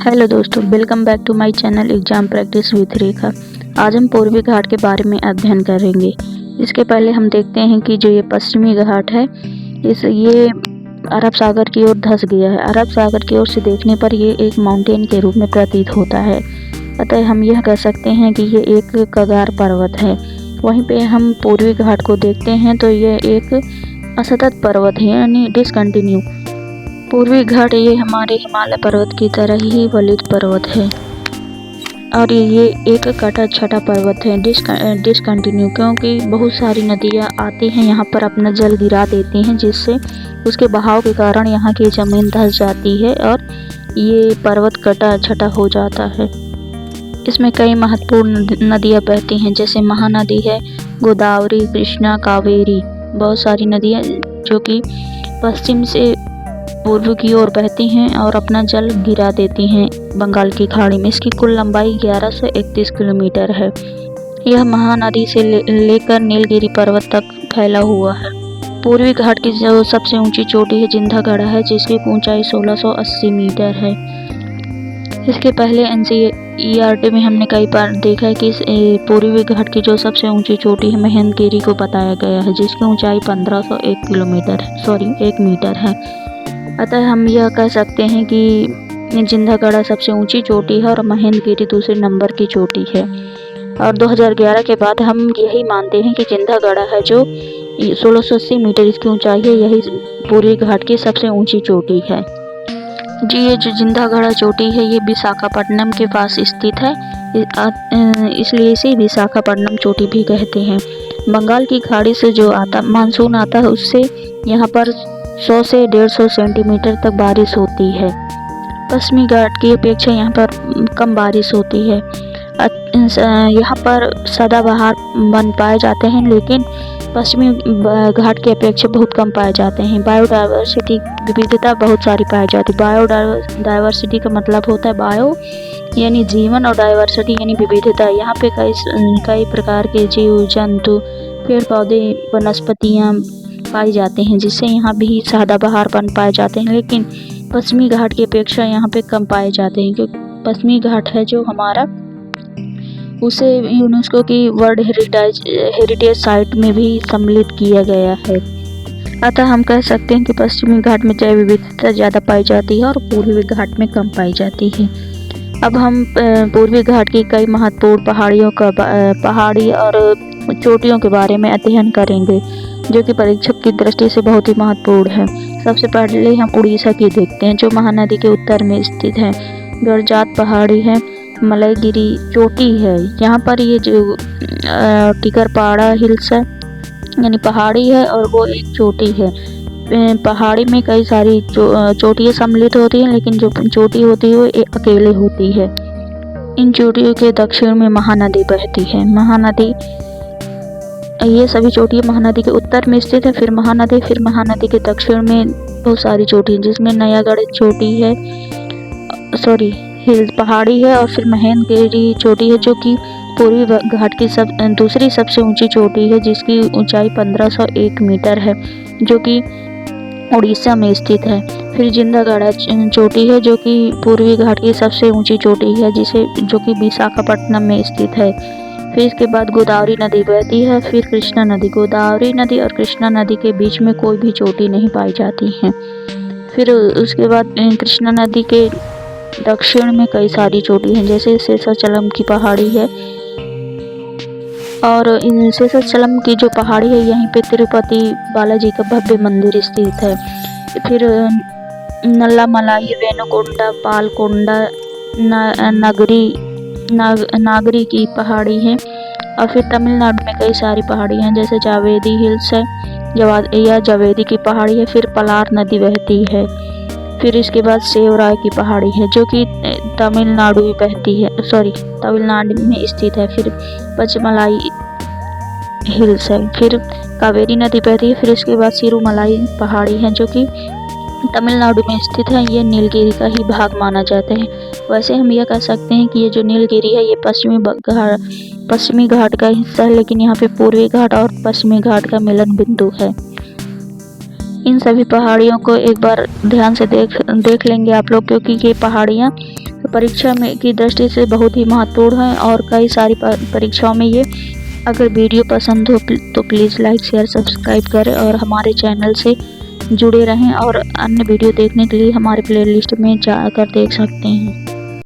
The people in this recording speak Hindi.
हेलो दोस्तों, welcome back to my channel exam practice with Rekha. आज हम पूर्वी घाट के बारे में अध्ययन करेंगे। इसके पहले हम देखते हैं कि जो ये पश्चिमी घाट है ये अरब सागर की ओर धंस गया है। अरब सागर की ओर से देखने पर ये एक माउंटेन के रूप में प्रतीत होता है, अतः हम यह कह सकते हैं कि ये एक कगार पर्वत है। वहीं पे हम पूर्वी घाट को देखते हैं तो ये एक असतत पर्वत है, यानी डिसकंटिन्यू। पूर्वी घाट ये हमारे हिमालय पर्वत की तरह ही वलित पर्वत है और ये एक कटा छटा पर्वत है, डिसकंटिन्यू, क्योंकि बहुत सारी नदियाँ आती हैं यहाँ पर अपना जल गिरा देती हैं, जिससे उसके बहाव के कारण यहाँ की ज़मीन धंस जाती है और ये पर्वत कटा छटा हो जाता है। इसमें कई महत्वपूर्ण नदियाँ बहती हैं, जैसे महानदी है, गोदावरी, कृष्णा, कावेरी। बहुत सारी नदियाँ जो कि पश्चिम से पूर्व की ओर बहती हैं और अपना जल गिरा देती हैं बंगाल की खाड़ी में। इसकी कुल लंबाई 1131 किलोमीटर है। यह महानदी से लेकर नीलगिरी पर्वत तक फैला हुआ है। पूर्वी घाट की जो सबसे ऊंची चोटी है जिंदागढ़ है, जिसकी ऊंचाई 1680 मीटर है। इसके पहले NCERT में हमने कई बार देखा है कि पूर्वी घाट की जो सबसे ऊंची चोटी है महेंद्रगिरी को बताया गया है, जिसकी ऊंचाई 1 मीटर है। अतः हम यह कह सकते हैं कि जिंदागढ़ सबसे ऊंची चोटी है और महेंद्रगिरी दूसरे नंबर की चोटी है। और 2011 के बाद हम यही मानते हैं कि जिंदागढ़ है जो 1680 मीटर इसकी ऊंचाई है, यही पूर्वी घाट की सबसे ऊंची चोटी है जी। ये जो जिंदागढ़ चोटी है ये विशाखापट्टनम के पास स्थित है, इसलिए इसे विशाखापट्टनम चोटी भी कहते हैं। बंगाल की खाड़ी से जो मानसून आता है उससे यहाँ पर 100 से 150 सेंटीमीटर तक बारिश होती है। पश्चिमी घाट की अपेक्षा यहाँ पर कम बारिश होती है। यहाँ पर सदाबहार वन पाए जाते हैं, लेकिन पश्चिमी घाट की अपेक्षा बहुत कम पाए जाते हैं। बायोडाइवर्सिटी विविधता बहुत सारी पाई जाती है। बायोडाइवर्सिटी का मतलब होता है बायो यानी जीवन और डाइवर्सिटी यानी विविधता। यहाँ पे कई प्रकार के जीव जंतु, पेड़ पौधे, वनस्पतियाँ पाई जाते हैं, जिससे यहाँ भी सदाबहारपन पाए जाते हैं, लेकिन पश्चिमी घाट की अपेक्षा यहाँ पे कम पाए जाते हैं, क्योंकि पश्चिमी घाट है जो हमारा उसे यूनेस्को की वर्ल्ड हेरिटेज साइट में भी सम्मिलित किया गया है। अतः हम कह सकते हैं कि पश्चिमी घाट में जैव विविधता ज़्यादा पाई जाती है और पूर्वी घाट में कम पाई जाती है। अब हम पूर्वी घाट की कई महत्वपूर्ण पहाड़ी और चोटियों के बारे में अध्ययन करेंगे, जो कि परीक्षक की दृष्टि से बहुत ही महत्वपूर्ण है। सबसे पहले हम उड़ीसा की देखते हैं, जो महानदी के उत्तर में स्थित है। गरजात पहाड़ी है, मलयगिरी चोटी है। यहाँ पर ये जो टिकरपाड़ा हिल्स है यानी पहाड़ी है और वो एक चोटी है। पहाड़ी में कई सारी चोटियाँ सम्मिलित होती हैं, लेकिन जो चोटी होती है वो अकेले होती है। इन चोटियों के दक्षिण में महानदी बहती है। महानदी ये सभी चोटियाँ महानदी के उत्तर में स्थित है। फिर महानदी के दक्षिण में बहुत सारी चोटी है, जिसमें नयागढ़ चोटी है, हिल पहाड़ी है, और फिर महेंद्रगिरी चोटी है, जो कि पूर्वी घाट की दूसरी सबसे ऊंची चोटी है, जिसकी ऊंचाई 1501 मीटर है, जो कि उड़ीसा में स्थित है। फिर जिंदागढ़ चोटी है, जो कि पूर्वी घाट की सबसे ऊंची चोटी है, जो कि विशाखापट्टनम में स्थित है। फिर इसके बाद गोदावरी नदी बहती है। फिर कृष्णा नदी। गोदावरी नदी और कृष्णा नदी के बीच में कोई भी चोटी नहीं पाई जाती है। फिर उसके बाद कृष्णा नदी के दक्षिण में कई सारी चोटी हैं, जैसे शेषाचलम की पहाड़ी है, और शेषाचलम की जो पहाड़ी है यहीं पे तिरुपति बालाजी का भव्य मंदिर स्थित है। फिर नल्लामलाई, वेनुकोंडा, पालकोंडा, नागरी की पहाड़ी है। और फिर तमिलनाडु में कई सारी पहाड़ी हैं, जैसे जावेदी हिल्स है या जावेदी की पहाड़ी है। फिर पलार नदी बहती है। फिर इसके बाद सेवराय की पहाड़ी है, जो कि तमिलनाडु में स्थित है। फिर पचमलाई हिल्स है। फिर कावेरी नदी बहती है। फिर इसके बाद सिरुमलाई पहाड़ी है, जो कि तमिलनाडु में स्थित है। ये नीलगिरी का ही भाग माना जाता है। वैसे हम यह कह सकते हैं कि ये जो नीलगिरी है ये पश्चिमी घाट का हिस्सा है, लेकिन यहाँ पे पूर्वी घाट और पश्चिमी घाट का मिलन बिंदु है। इन सभी पहाड़ियों को एक बार ध्यान से देख लेंगे आप लोग, क्योंकि ये पहाड़ियाँ परीक्षा में की दृष्टि से बहुत ही महत्वपूर्ण है और कई सारी परीक्षाओं में ये। अगर वीडियो पसंद हो तो प्लीज़ लाइक शेयर सब्सक्राइब करें और हमारे चैनल से जुड़े रहें और अन्य वीडियो देखने के लिए हमारे प्लेलिस्ट में जाकर देख सकते हैं।